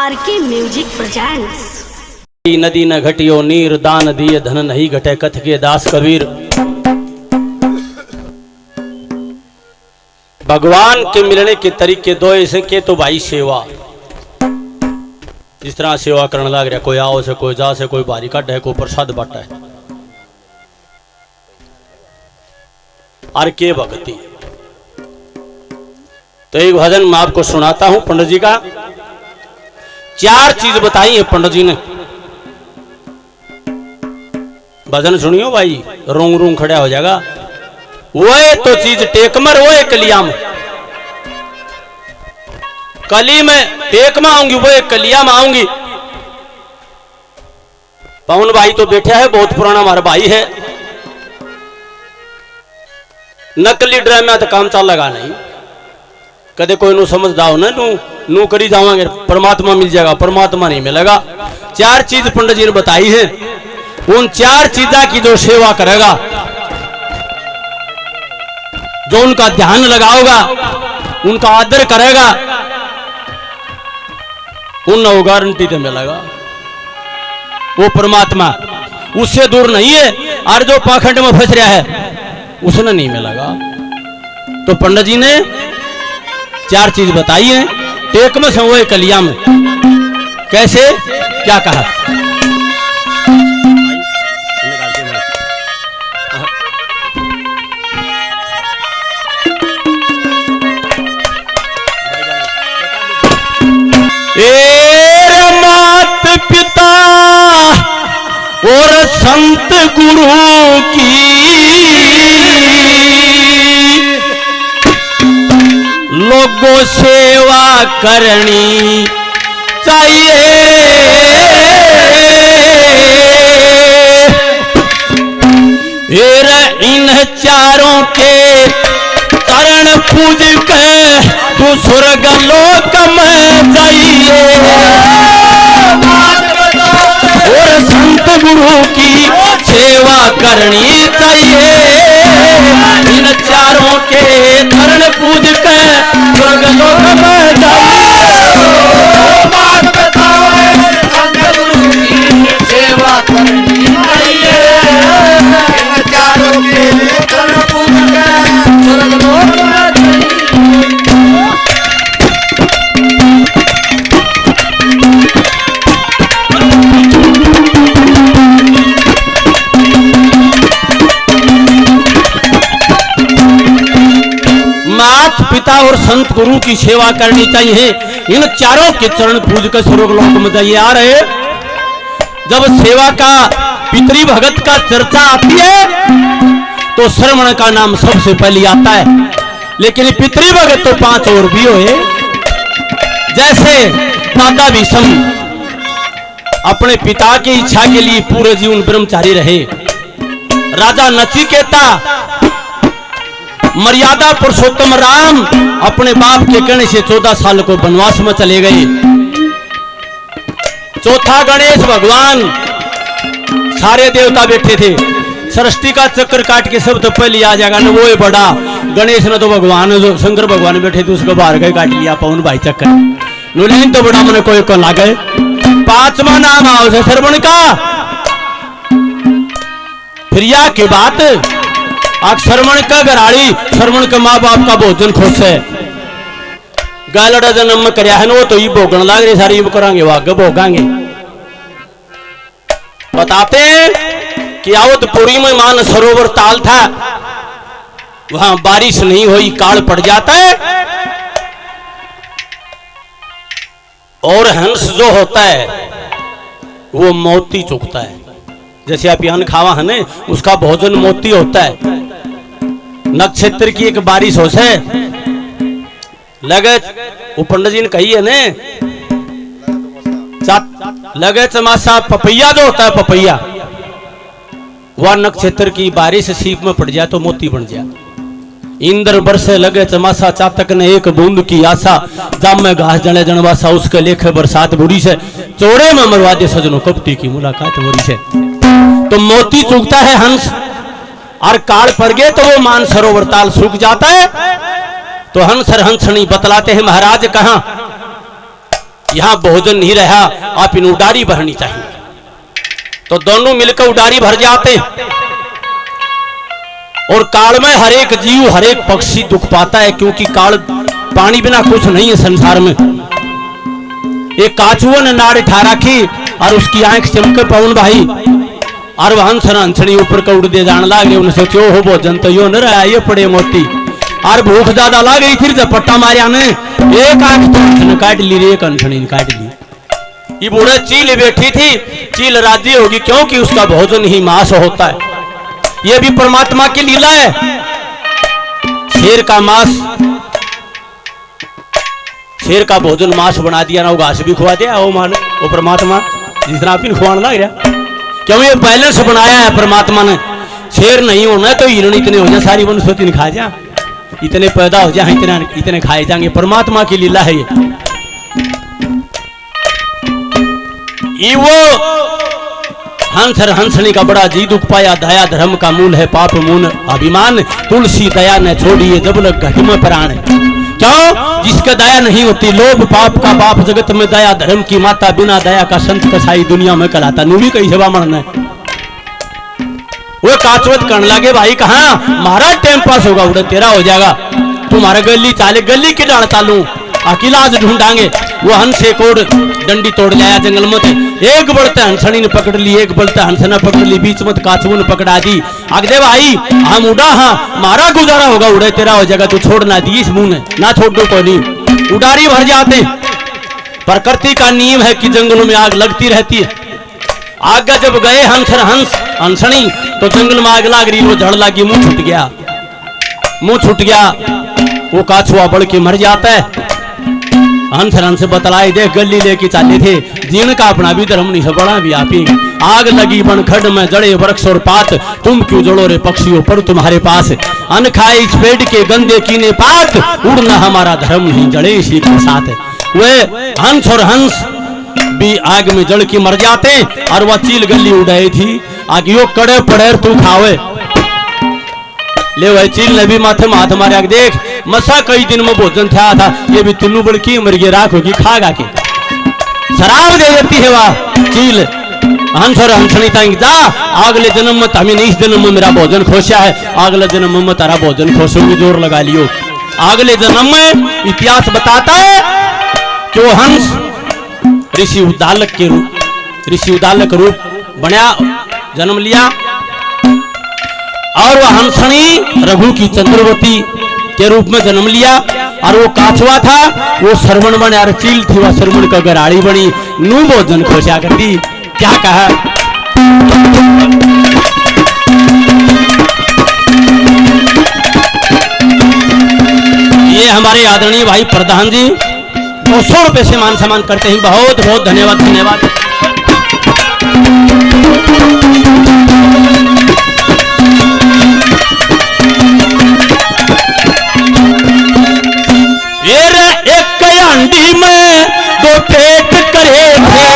RK music presents. नदी न घटियो नीर दान दिए धन नहीं घटे कथ के दास कबीर। भगवान के मिलने के तरीके दो ऐसे के तो भाई सेवा, जिस तरह सेवा करने लग रहा, कोई आओ से कोई जा से, कोई बारी काट है, कोई प्रसाद बांटा है। और के भक्ति। तो एक भजन मैं आपको सुनाता हूं पंडित जी का। चार चीज बताई है पंडित जी ने। भजन सुनियो भाई, रोंग रोंग खड़ा हो जाएगा। वो तो चीज टेकमर, वो कलिया में, कली में टेक में आऊंगी, वो कलिया में आऊंगी। पवन भाई तो बैठा है, बहुत पुराना हमारा भाई है। नकली ड्रामे तो काम चल लगा नहीं, कदे कोई नु समझदाओ ना, नू करी जावांगे, परमात्मा मिल जाएगा, परमात्मा नहीं मिलेगा। चार चीज पंडित जी ने बताई है। उन चार चीजा की जो सेवा करेगा, जो उनका ध्यान लगाओगा, उनका आदर करेगा, उन गारंटी तो मिलेगा। वो परमात्मा उससे दूर नहीं है, और जो पाखंड में फंस रहा है उसने नहीं मिलेगा। तो पंडित जी ने चार चीज बताई है। टेक में संवय कलिया में। कैसे, क्या कहा? मात पिता और संत गुरु की लोगों सेवा करनी चाहिए। इन चारों के चरण पूज के तू स्वर्ग लोक में जाइए। और संत गुरु की सेवा करनी चाहिए। इन चारों के चरण पूज के स्वर्ग लोक में जाइए। संत गुरु की सेवा करनी चाहिए। इन चारों के चरण पूज के स्वर्ग लोक में मात पिता और संत गुरु की सेवा करनी चाहिए। इन चारों के चरण पूज कर स्वर्ग लोक में जाइए। आ रहे जब सेवा का, पितृ भगत का चर्चा आती है तो श्रवण का नाम सबसे पहले आता है। लेकिन पितृ भगत तो पांच और भी हुए। जैसे दादा भीष्म अपने पिता की इच्छा के लिए पूरे जीवन ब्रह्मचारी रहे। राजा नचिकेता, मर्यादा पुरुषोत्तम राम अपने बाप के कहने से 14 साल को वनवास में चले गए। चौथा गणेश भगवान, सारे देवता बैठे थे। सृष्टि का चक्कर काट के सब तो पहले आ जाएगा ना, वो है बड़ा। गणेश ने तो भगवान, जो शंकर भगवान बैठे थे उसको बाहर गए काट लिया। पवन भाई चक्कर नुलीन तो बड़ा मैंने कोई को लागे। पांचवा नाम आओ से श्रवण का। फिर या के बात श्रवण का घराड़ी, श्रवण के माँ बाप का भोजन खुश है। गालड़ा जन्म में करया है ना, वो तो ये भोगन लाग रही, सारी करांगे, वो आगे भोगांगे। बताते हैं कि आवतपुरी में मान सरोवर ताल था, वहां बारिश नहीं हुई, काल पड़ जाता है। और हंस जो होता है वो मोती चुगता है। जैसे आप अन्न खावा है ना, उसका भोजन मोती होता है। नक्षत्र की एक बारिश हो से लगे, वो पंडित जी ने कही है ने, लगे चमासा पपैया जो होता है, पपैया वह नक्षत्र की बारिश सीप में पड़ जाए तो मोती बन जाए। इंद्र बरसे लगे चमासा, चातक ने एक बूंद की आशा, जाम में घास जने जनवासा, उसके लेखे बरसात बुरी से, चौड़े में मरवा दे सजनों, कपटी की मुलाकात बुरी से। तो मोती चुगता है हंस, और काल पड़ गए तो वो मान सरोवर ताल सूख जाता है। तो हंस हंसनी बतलाते हैं महाराज कहां यहाँ भोजन नहीं रहा, आप इन उडारी भरनी चाहिए। तो दोनों मिलकर उडारी भर जाते। और काल में हर एक जीव हर एक पक्षी दुख पाता है, क्योंकि काल पानी बिना कुछ नहीं है संसार में। एक काचुओं ने नाड़ ठा रखी और उसकी आंख चमके पवन भाई, और वह हंस हंसनी ऊपर का उड़ दे जान लागे। उन्हें सोचो हो भोजन तो यो न रहा, ये पड़े मोती। और भूख ज्यादा ला गई, फिर झपट्टा मारिया ने एक आंख तो हंसने काट ली, एक हंसनी ने काट ली। ये बूढ़े चील बैठी थी, चील राजी होगी क्योंकि उसका भोजन ही मांस होता है। ये भी परमात्मा की लीला है। शेर का मांस, शेर का भोजन मांस बना दिया ना, वो घास भी खुआ दिया। वो मान वो परमात्मा जिस तरह आप खुआने लग रहा, क्यों ये बैलेंस बनाया है परमात्मा ने। शेर नहीं होना तो हिरण इतने हो जाए, सारी वनस्पति खा जा, इतने पैदा हो जाए, इतने खाए जाएंगे। परमात्मा की लीला है ये। वो हंस हंसनी का बड़ा जी दुख पाया, दया धर्म का मूल है, पाप मूल अभिमान, तुलसी दया न छोड़िए जब लग घट में प्राण। क्यों? जिसके दया नहीं होती, लोभ पाप का बाप, जगत में दया धर्म की माता, बिना दया का संत कसाई दुनिया में कहलाता। नूरी कई सेवा मरना। वो काचवत करने लगे, भाई कहा महाराज टाइम पास होगा, उड़े तेरा हो जाएगा, तुम्हारा गली चाले, गली की डाल चालू अकेला आज ढूंढांगे। वो हंस एक और डंडी तोड़ लाया जंगल में, एक बढ़ते हंसनी ने पकड़ ली, एक बढ़ते हंसना पकड़ ली, बीच में काचू ने पकड़ा दी। आगे भाई हम उड़ा, हाँ मारा गुजारा होगा, उड़े तेरा हो जाएगा, तू छोड़ ना दी इस मुंह ने, ना छोड़ दो कोई नहीं। उडारी भर जाते। प्रकृति का नियम है कि जंगलों में आग लगती रहती है। आगे जब गए हंसनी तो जंगल में आग लाग रही, वो झड़ लगी, मुंह छूट गया, मुंह छूट गया। वो काछुआ बढ़ के मर जाता है। हंस बतलाए, देख गली लेके चाले थे, जीण का अपना भी धर्म नहीं है, बड़ा भी आप ही। आग लगी बन खड में, जड़े वृक्ष और पात, तुम क्यों जड़ो रे पक्षियों पर तुम्हारे पास। अन खाए इस पेड़ के गंदे कीने पात, उड़ना हमारा धर्म नहीं, जड़े इसी के साथ। वे हंस और हंस भी आग में जड़ के मर जाते। और वह चील गली उड़ाई थी, आगे यो कड़े पड़े तू खावे ले। वह चील ने भी माथे माथ मारे, देख मसा कई दिन में भोजन था, ये भी तुल्लू बड़की मर गए, राख होगी खा गा के। शराब दे देती है वह चील हंस और हंसनी तंग, जा अगले जन्म में हमें इस जन्म में मेरा भोजन खोसा है, अगले जन्म में तारा भोजन खोसोगे, जोर लगा लियो। अगले जन्म में इतिहास बताता है कि वो हंस ऋषि उद्दालक रूप बना, जन्म लिया। और वह हंसनी रघु की चंद्रवती के रूप में जन्म लिया। और वो काछुआ था, वो श्रवण बने, और चील थी वह श्रवण का गराड़ी बनी, नू भोजन खोसा कर दी। क्या कहा? ये हमारे आदरणीय भाई प्रधान जी 200 रुपए से मान सम्मान करते हैं, बहुत बहुत धन्यवाद, धन्यवाद। एक अंडी में दो पेट करे थे,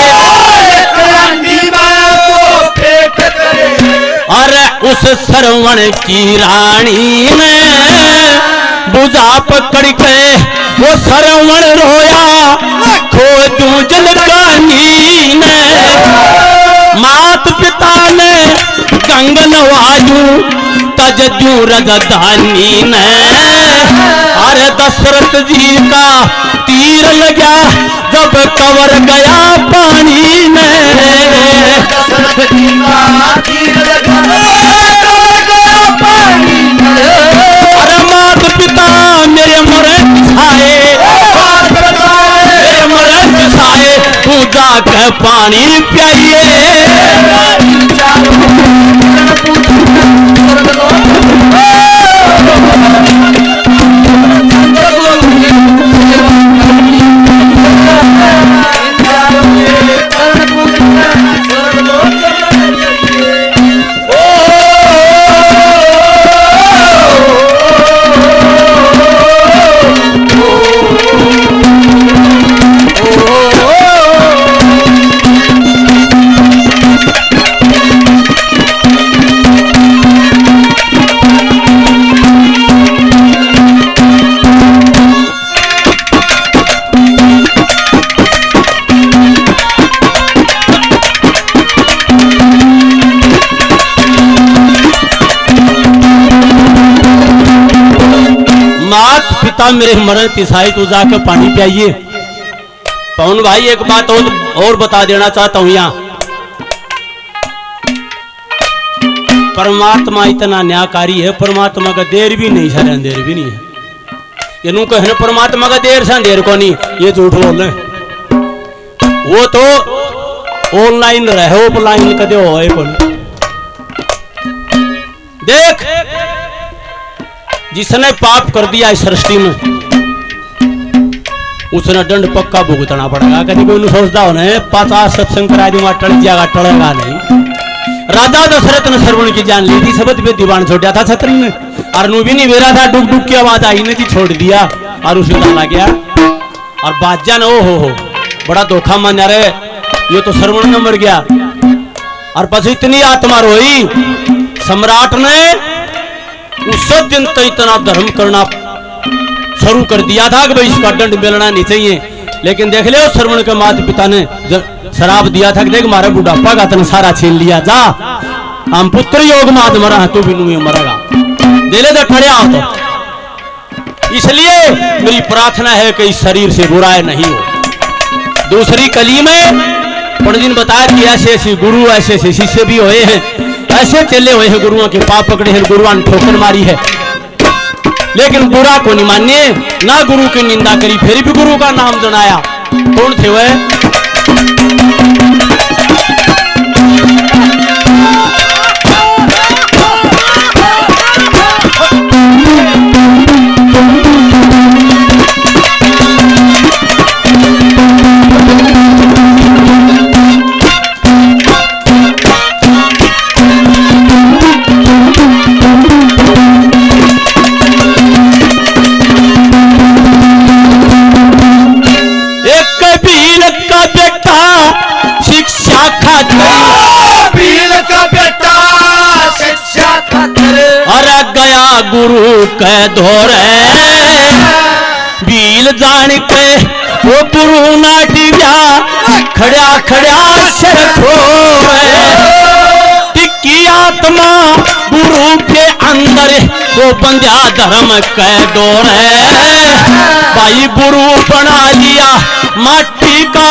और उस श्रवण की रानी ने बुझा पकड़ के वो श्रवण रोया, खो तू जलगानी ने। मात पिता ने गंगल वाजू तजू रजधानी ने। अरे दशरथ जी का तीर लगा जब कवर गया पानी में। दशरथ जी का तीर लगा पानी में। अरे मात पिता मेरे मरे पिछाए, मेरे मरे पिछाए, तू जाकर पानी पियाइए। पिता मेरे मरण तिसाई तू जाकर पानी पियाइए। पवन भाई एक बात और बता देना चाहता हूं, यहाँ परमात्मा इतना न्यायकारी है, परमात्मा का देर भी नहीं है, अंधेर भी नहीं है। ये नू कहे परमात्मा का देर से अंधेर को नहीं, ये झूठ बोल रहे। वो तो ऑनलाइन रहे, ऑफलाइन कदे हो कौन। देख, जिसने पाप कर दिया इस सृष्टि में उसने दंड पक्का भुगतना पड़ेगा। कभी कोई सोचता हो 50 सत्संग करा दूंगा टल जाएगा, टलेगा नहीं। राजा दशरथ ने श्रवण की जान ली थी, सबद पे दीवान छोड़ा था छतरी में, और नू भी नहीं बेरा था, डुक डुक की आवाज आई ने जी छोड़ दिया और उसे डाला गया। और बादशाह ने हो बड़ा धोखा मान रहे, ये तो श्रवण में मर गया। और बस इतनी आत्मा रोई, सम्राट ने उस दिन तो इतना धर्म करना शुरू कर दिया था कि भाई इसका दंड मिलना नहीं चाहिए। लेकिन देख ले, श्रवण के माता पिता ने शराब दिया था कि देख मारा बुढ़ापा का तन सारा छीन लिया, जा हम पुत्र योग मात मरा है, तू भी नू मरेगा, दे ले खड़े आओ। तो इसलिए मेरी प्रार्थना है कि इस शरीर से बुराई नहीं हो। दूसरी कली में पंडित जी ने बताया कि ऐसे ऐसे गुरु ऐसे ऐसे शिष्य भी हुए हैं, ऐसे चले हुए हैं, गुरुओं के पाप पकड़े हैं, गुरुओं ने ठोकर मारी है, लेकिन बुरा को नहीं मानिए, ना गुरु की निंदा करी, फिर भी गुरु का नाम जनाया। कौन थे वह? गुरु के धोरे बील जान के वो गुरु नाटी गया, खड़ा खड़ा सर खोए। टिक्की आत्मा गुरु के अंदर वो बंध्या धर्म के डोरे। भाई गुरु बना लिया माटी का,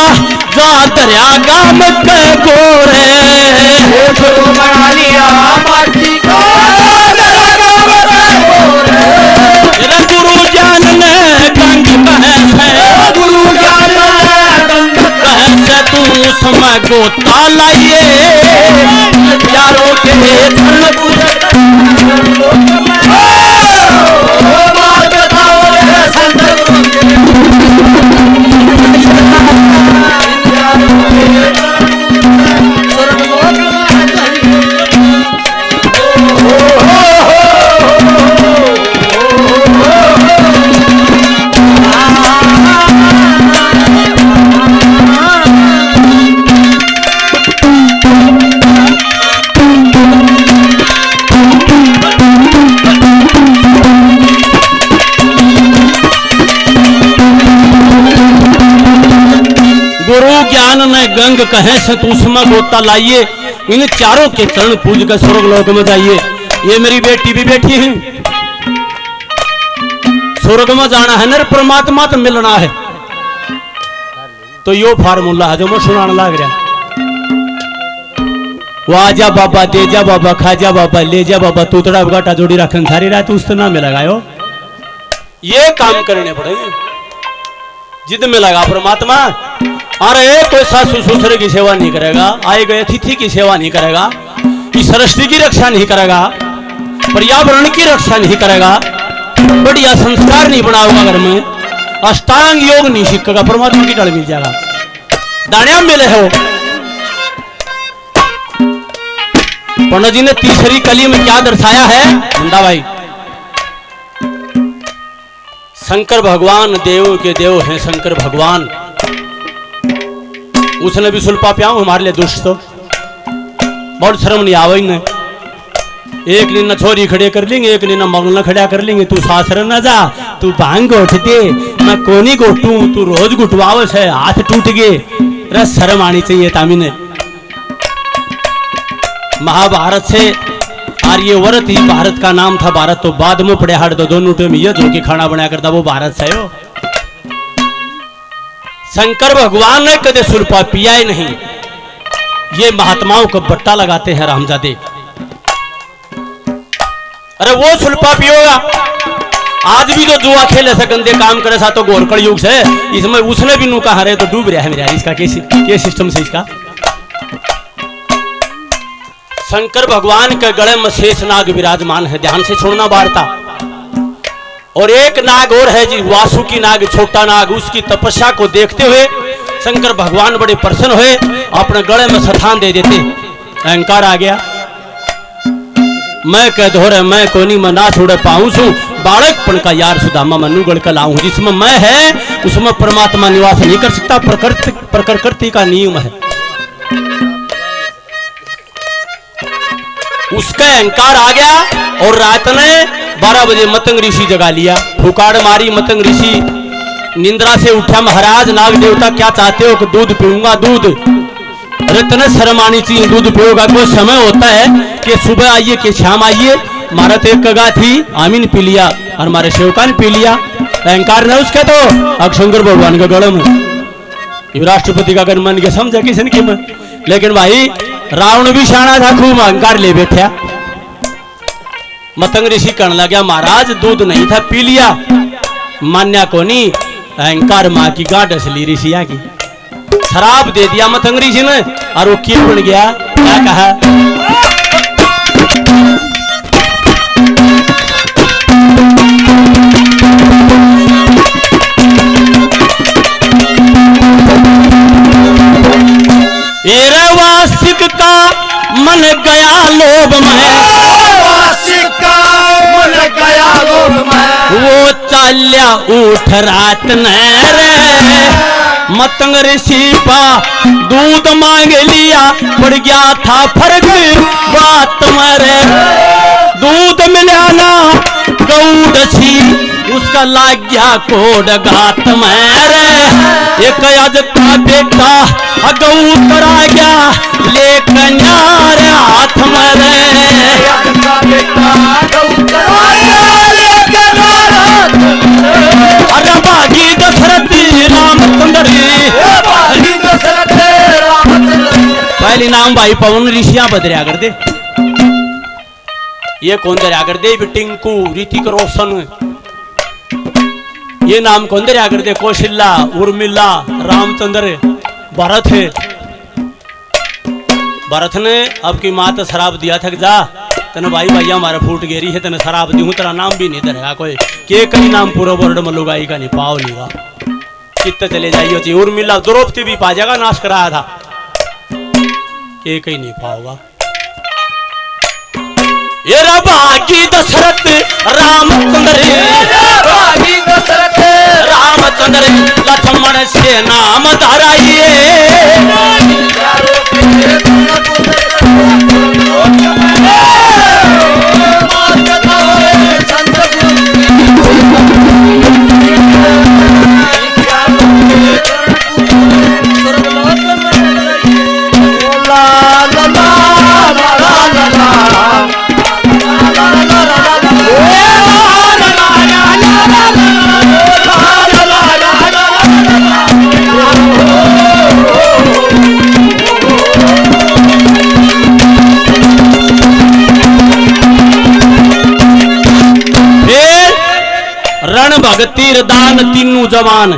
जा दरिया गाम के गोरे। गुरु बना लिया माटी का, गुरु ज्ञान में गंग कहसे, गुरु ज्ञान में गंग कहसे, तू समय गोता लाइए, चारों के धन गंग कहे से तू उसमें गोता लाइए, इन चारों के चरण पूज कर स्वर्ग लोक में जाइए। ये मेरी बेटी भी बैठी है, स्वर्ग में जाना है ना, परमात्मा तो मिलना है। तो यो फार्मूला है जो मैं सुनाने लग रहा। वो आजा बाबा, दे जा बाबा, खा जा बाबा, ले जा बाबा, तूतड़ा बगाटा जोड़ी रखन सारी रात उस ना में लगायो। ये काम करने पड़ेंगे, जिद में लगा परमात्मा। अरे कोई सासू ससुर की सेवा नहीं करेगा, आए गए अतिथि की सेवा नहीं करेगा, इस सृष्टि की रक्षा नहीं करेगा, पर्यावरण की रक्षा नहीं करेगा, बढ़िया संस्कार नहीं बनाओगा घर में, अष्टांग योग नहीं सीखेगा, परमात्मा की डर मिल जाएगा। दानिया मिले हो। पंडित जी ने तीसरी कली में क्या दर्शाया है मुंडा भाई? शंकर भगवान देव के देव हैं, शंकर भगवान। उसने भी सुल्पा प्याऊ हमारे लिए दुष्ट तो बहुत शर्म नहीं आवे ने। एक दिन न छोरी खड़े कर लेंगे, एक दिन न मंगल खड़ा कर लेंगे। तू सासर न जा, तू भांग गोठ दे, मैं कोनी गोटू, तू रोज गुटवावस है, हाथ टूट गए। अरे शर्म आनी चाहिए तामी ने। महाभारत से और ये व्रत ही भारत का नाम था। भारत तो बाद में पड़े हाड़ तो दोनों टाइम ये जो कि खाना बनाया करता वो भारत से हो। शंकर भगवान ने कदे सुल्फा पिया ही नहीं। ये महात्माओं को बट्टा लगाते हैं रामजादे। अरे वो सुल्फा पियोगा, आज भी जो जुआ खेले से गंदे काम करे सा तो गोरकड़ युग से इसमें उसने भी नू कहा रहे तो डूब रहा है मेरा। इसका क्या सिस्टम से इसका। शंकर भगवान के गले में शेष नाग विराजमान है, ध्यान से छोड़ना वार्ता। और एक नाग और है जी, वासुकी नाग, छोटा नाग। उसकी तपस्या को देखते हुए शंकर भगवान बड़े प्रसन्न हुए, अपने गले में स्थान दे देते। अहंकार आ गया, मैं कह धोरे मैं कोनी में ना छोड़ पाऊं सू बालकपन का यार सुदामा मनु गढ़ का लाऊं। जिसमें मैं है उसमें परमात्मा निवास नहीं कर सकता, प्रकृति का नियम है। उसका अहंकार आ गया और रात ने 12 बजे मतंग ऋषि जगा लिया। फुकाड़ मारी, मतंग ऋषि निंद्रा से उठा। महाराज नाग देवता क्या चाहते हो कि दूध पीऊंगा? दूध अरे तने शर्म आनी चाहिए, दूध पियोगा। कोई समय होता है कि सुबह आइए कि शाम आइए। मारा तो एक कगा थी, आमीन पी लिया और हमारे सेवका ने पी लिया। अहंकार न उसके तो अक्षंकर भगवान के गले में राष्ट्रपति का गण मन के समझा किसी की में। लेकिन भाई रावण भी शाना था, खूब अहंकार ले बैठा। मतंग ऋषि कहने लगा महाराज दूध नहीं था, पी लिया। मान्या को नहीं, अहंकार माँ की गांठ असली ऋषिया की। शराब दे दिया मतंग ऋषि ने और वो क्यों बन गया? क्या कहा? वासिक का मन गया लोभ में, वासिक का मन गया लोभ में। वो चाल्या उठ रात न रे। मतंग ऋषि पा दूध मांग लिया, पड़ गया था फर्क बात मरे। दूध मिला ना गौडसी, उसका लाग गया कोड घात मेरे। एक अज का बेटा गऊ करा गया लेकिन यार हाथ मरे। अरे बागी दशरथ रामचंद्र, पहली नाम भाई पवन ऋषिया बदरिया कर दे। ये कौन दरिया कर दे? टिंकू, ऋतिक रोशन, ये नाम कौन दरिया कर दे? कौशल्या, उर्मिला, रामचंद्र, भरत है। भरत ने अब की माँ तो शराब दिया था, जा तेने भाई भैया हमारा फूट गेरी है, तेने शराब दी हूँ, तेरा नाम भी नहीं धरेगा कोई। के कहीं नाम पूरा वर्ड में लुगाई का नहीं पाओ नहीं गा, कितने चले जाइए। उर्मिला द्रौपदी भी पा जाएगा, नाश कराया था, के कहीं नहीं पाओगा। ये भागी दशरथ रामचंद्र, भागी दशरथ रामचंद्र लक्ष्मण से नाम धराइए। तीर दान तीनों जवान,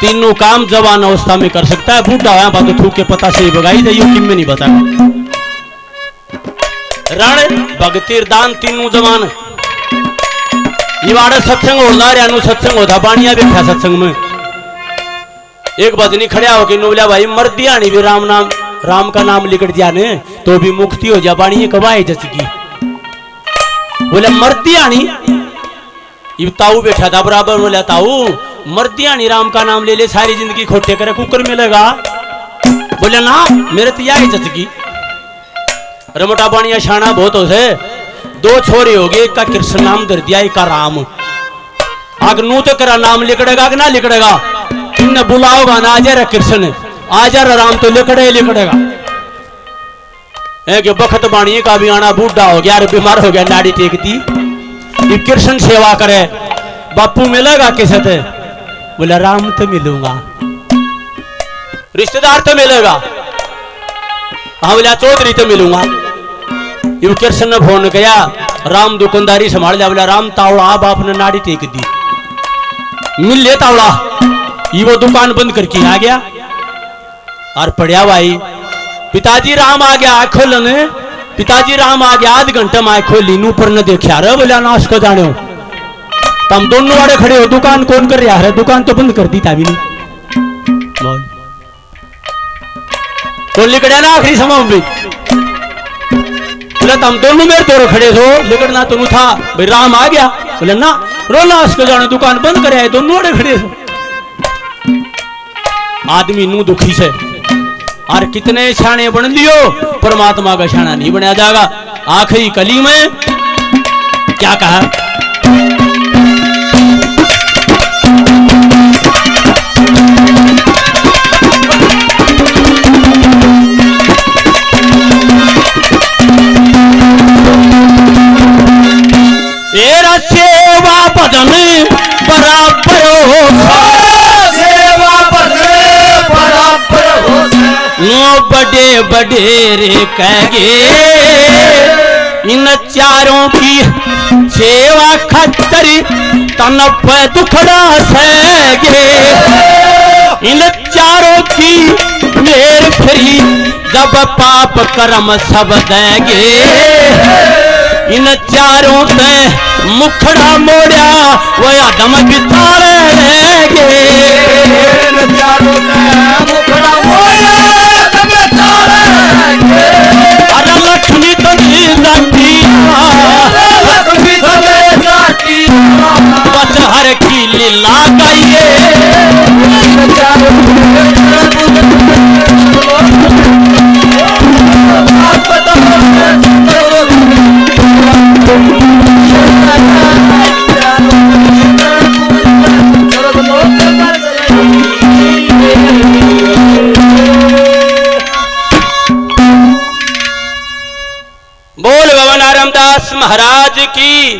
तीनों काम जवान अवस्था में कर सकता है। बूढ़ा है बात थूक के पता से ही बगाई जाइए, किम में नहीं बता। रण भगतीर दान तीनों जवान। ये वाड़े सत्संग होना रे, सत्संग होता पानिया बैठा सत्संग में। एक भजनी खड़ा हो के बोला भाई मर दिया नहीं भी राम नाम, राम का नाम लिख दिया ने तो भी मुक्ति हो जा। पानी कबाई जचकी बोले मर दिया नहीं। ताऊ बैठा था बराबर, बोला ताऊ मर्दिया नहीं राम का नाम ले ले, सारी जिंदगी खोटे करे कुकर मिलेगा। बोले ना मेरे तो यही जचगी। रमटा बाणिया शाना बहुत हो से, दो छोरे हो गए, एक का कृष्ण नाम धर दिया, एक का राम। आग नू तो करा नाम लिखड़ेगा कि ना लिखड़ेगा? इन्हें बुलाओगा ना, आ जा रहा कृष्ण, आ जा रहा राम, तो लिखड़े लिखड़ेगा। है कि बखत बाणी का भी आना बूढ़ा हो गया, बीमार हो गया, नाड़ी टेक दी, ये कृष्ण सेवा करे, बापू मिलेगा किसे थे? बोला राम तो मिलूंगा, रिश्तेदार तो मिलेगा, हाँ बोला चौधरी तो मिलूंगा। ये कृष्ण ने फोन किया, राम दुकानदारी संभाल लिया, बोला राम तावड़ा आप आपने नाड़ी टेक दी, मिल ले तावड़ा। ये वो दुकान बंद करके आ गया और पढ़िया भाई, पिताजी राम आ गया, आँख खोलने, पिताजी राम आ गया, आध घंटे में आँख खोली, नू पर न देखा रे, बोला नाश को जाने हो, तुम दोनों वाले खड़े हो, दुकान कौन कर रहा है? दुकान तो बंद कर दी था भी नहीं, तो लिखड़ा ना आखिरी समय में, बोला तुम दोनों मेरे तोड़ खड़े हो, लिखड़ना तो था भाई राम आ गया, बोले ना रो नाश को जाने, दुकान बंद करे, दोनों वाले खड़े हो। आदमी नू दुखी से और कितने शाने बन लियो, परमात्मा का शाना नहीं बनाया जाएगा। आखिरी कली में क्या कहा? एरा सेवा भजन बराबर हो, सेवा भजन बराबर हो, नो बड़े बड़े कहे इन चारों की सेवा खतर तन पे दुखड़ा सगे, इन चारों की मेर फिरी जब पाप कर्म सब देंगे, इन चारों ते मुखड़ा मोड़ा वो आदम बिचारे रहेंगे, इन चारों ते मुखड़ा मोड़ा आदम बिचारे रहेंगे। अरे लक्ष्मी तनी जाती, लक्ष्मी तनी जाती, बस हर की लीला गाइए, इन चारों बोल भवन रामदास महाराज की।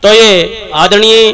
तो ये आदरणीय